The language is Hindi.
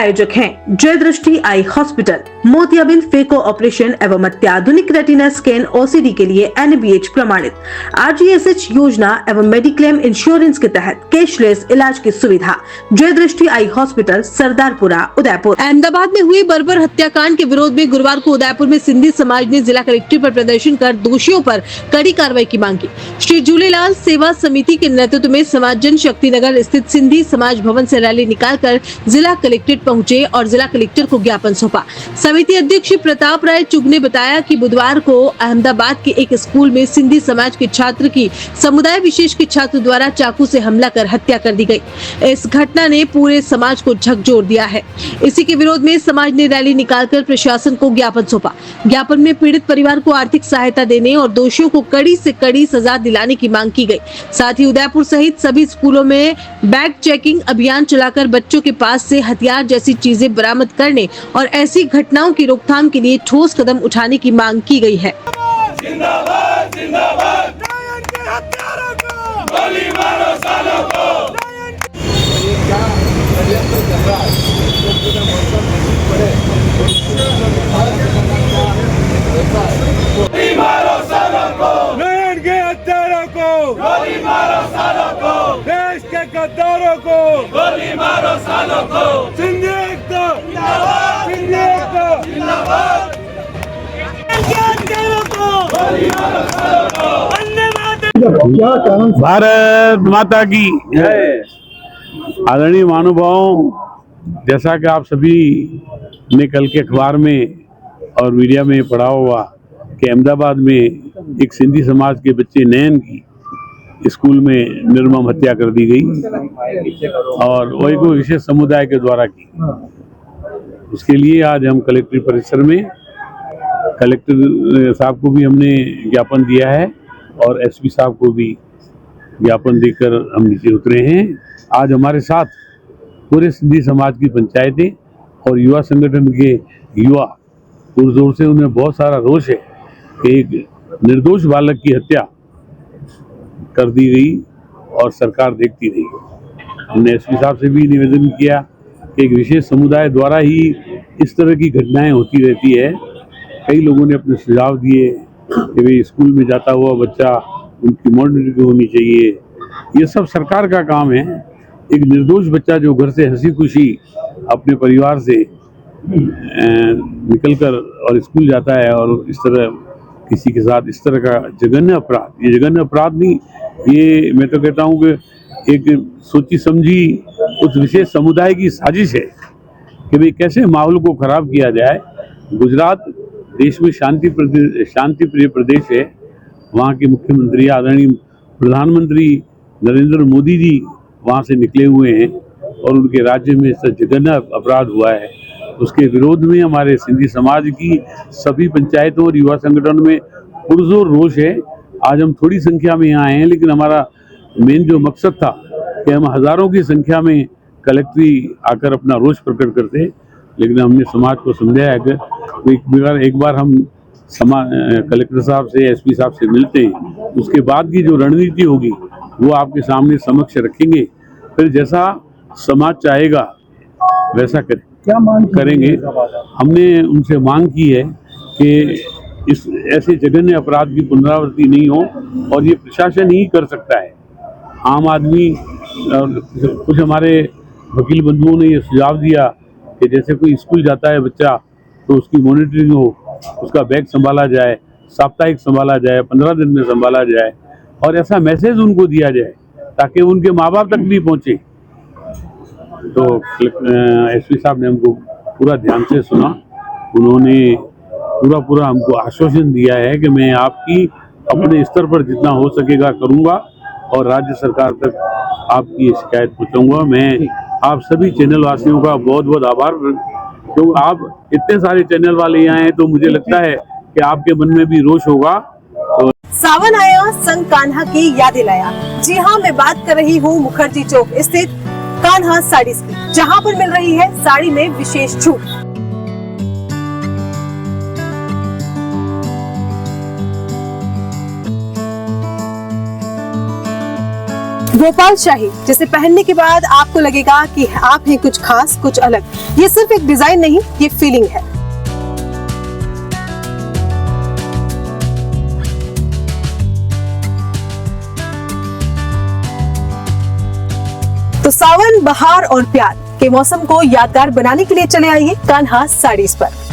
आयोजक हैं जय दृष्टि आई हॉस्पिटल, मोतियाबिंद फेको ऑपरेशन एवं अत्याधुनिक रेटिना स्कैन ओसीडी के लिए NABH प्रमाणित, RGSH योजना एवं मेडिक्लेम इंश्योरेंस के तहत कैशलेस इलाज की सुविधा। जय दृष्टि आई हॉस्पिटल, सरदारपुरा, उदयपुर। अहमदाबाद में हुए बर्बर हत्याकांड के विरोध में गुरुवार को उदयपुर में सिंधी समाज ने जिला कलेक्ट्रेट पर प्रदर्शन कर दोषियों पर कड़ी कार्रवाई की मांग की। श्री झूलेलाल सेवा समिति के नेतृत्व में समाज जन शक्ति नगर स्थित सिंधी समाज भवन से रैली निकालकर जिला कलेक्ट्रेट पहुंचे और जिला कलेक्टर को ज्ञापन सौंपा। समिति अध्यक्ष प्रताप राय चुग ने बताया कि बुधवार को अहमदाबाद के एक स्कूल में सिंधी समाज के छात्र की समुदाय विशेष के छात्र द्वारा चाकू से हमला कर हत्या कर दी गई। इस घटना ने पूरे समाज को झकझोर दिया है। इसी के विरोध में समाज ने रैली निकालकर प्रशासन को ज्ञापन सौंपा। ज्ञापन में पीड़ित परिवार को आर्थिक सहायता देने और दोषियों को कड़ी से कड़ी सजा दिलाने की मांग की गई। साथ ही उदयपुर सहित सभी स्कूलों में बैग चेकिंग अभियान चलाकर बच्चों के पास से हथियार जैसी चीजें बरामद करने और ऐसी घटनाओं की रोकथाम के लिए ठोस कदम उठाने की मांग की गई है। जिंदाबाद जिंदाबाद हत्यारों को गोली मारो सालों को। गोली मारो सालों को, नयन के हत्यारों को गोली मारो सालों को, देश के गद्दारों को गोली मारो सालों को। सिंधी एकता जिंदाबाद, सिंधी एकता जिंदाबाद। भारत माता की जय। आदरणीय महानुभावों, जैसा कि आप सभी ने कल के अखबार में और मीडिया में पढ़ा हुआ कि अहमदाबाद में एक सिंधी समाज के बच्चे नयन की स्कूल में निर्मम हत्या कर दी गई और वही को विशेष समुदाय के द्वारा की। उसके लिए आज हम कलेक्ट्रेट परिसर में कलेक्टर साहब को भी हमने ज्ञापन दिया है और एसपी साहब को भी ज्ञापन देकर हम नीचे उतरे हैं। आज हमारे साथ पूरे सिंधी समाज की पंचायतें और युवा संगठन के युवा पुरजोर से, उन्हें बहुत सारा रोष है कि एक निर्दोष बालक की हत्या कर दी गई और सरकार देखती रही। हमने एसपी साहब से भी निवेदन किया कि एक विशेष समुदाय द्वारा ही इस तरह की घटनाएं होती रहती है। कई लोगों ने अपने सुझाव दिए कि भाई स्कूल में जाता हुआ बच्चा, उनकी मॉनिटरिंग होनी चाहिए। ये सब सरकार का काम है। एक निर्दोष बच्चा जो घर से हंसी खुशी अपने परिवार से निकलकर और स्कूल जाता है और इस तरह किसी के साथ इस तरह का जघन्य अपराध, ये जघन्य अपराध नहीं, ये मैं तो कहता हूँ कि एक सोची समझी उस विशेष समुदाय की साजिश है कि भाई कैसे माहौल को खराब किया जाए। गुजरात देश में शांति प्रिय प्रदेश है। वहाँ के मुख्यमंत्री आदरणीय प्रधानमंत्री नरेंद्र मोदी जी वहाँ से निकले हुए हैं और उनके राज्य में इस जघन्य अपराध हुआ है। उसके विरोध में हमारे सिंधी समाज की सभी पंचायतों और युवा संगठन में पुरजोर रोष है। आज हम थोड़ी संख्या में यहाँ आए हैं, लेकिन हमारा मेन जो मकसद था कि हम हजारों की संख्या में कलेक्ट्री आकर अपना रोष प्रकट करते, लेकिन हमने समाज को समझाया कि एक बार हम कलेक्टर साहब से, एसपी साहब से मिलते हैं, उसके बाद की जो रणनीति होगी वो आपके सामने समक्ष रखेंगे। फिर जैसा समाज चाहेगा वैसा करेंगे। हमने उनसे मांग की है कि इस ऐसे जघन्य अपराध की पुनरावृत्ति नहीं हो और ये प्रशासन ही कर सकता है। आम आदमी, कुछ हमारे वकील बंधुओं ने ये सुझाव दिया कि जैसे कोई स्कूल जाता है बच्चा तो उसकी मॉनिटरिंग हो, उसका बैग संभाला जाए, साप्ताहिक संभाला जाए, 15 दिन में संभाला जाए और ऐसा मैसेज उनको दिया जाए ताकि उनके माँ बाप तक भी पहुँचे। तो एसपी साहब ने हमको पूरा ध्यान से सुना। उन्होंने पूरा हमको आश्वासन दिया है कि मैं आपकी अपने स्तर पर जितना हो सकेगा करूँगा और राज्य सरकार तक आपकी शिकायत पहुँचाऊँगा। मैं आप सभी चैनल वासियों का बहुत बहुत आभार, क्योंकि आप इतने सारे चैनल वाले यहाँ हैं तो मुझे लगता है कि आपके मन में भी रोष होगा। तो सावन आया संग कान्हा की यादें लाया। जी हाँ, मैं बात कर रही हूँ मुखर्जी चौक स्थित कान्हा साड़ीज की, जहाँ पर मिल रही है साड़ी में विशेष छूट। गोपाल शाही, जिसे पहनने के बाद आपको लगेगा कि आप हैं कुछ खास, कुछ अलग। ये सिर्फ एक डिजाइन नहीं, ये फीलिंग है। तो सावन, बहार और प्यार के मौसम को यादगार बनाने के लिए चले आइए कान्हा साड़ीज पर।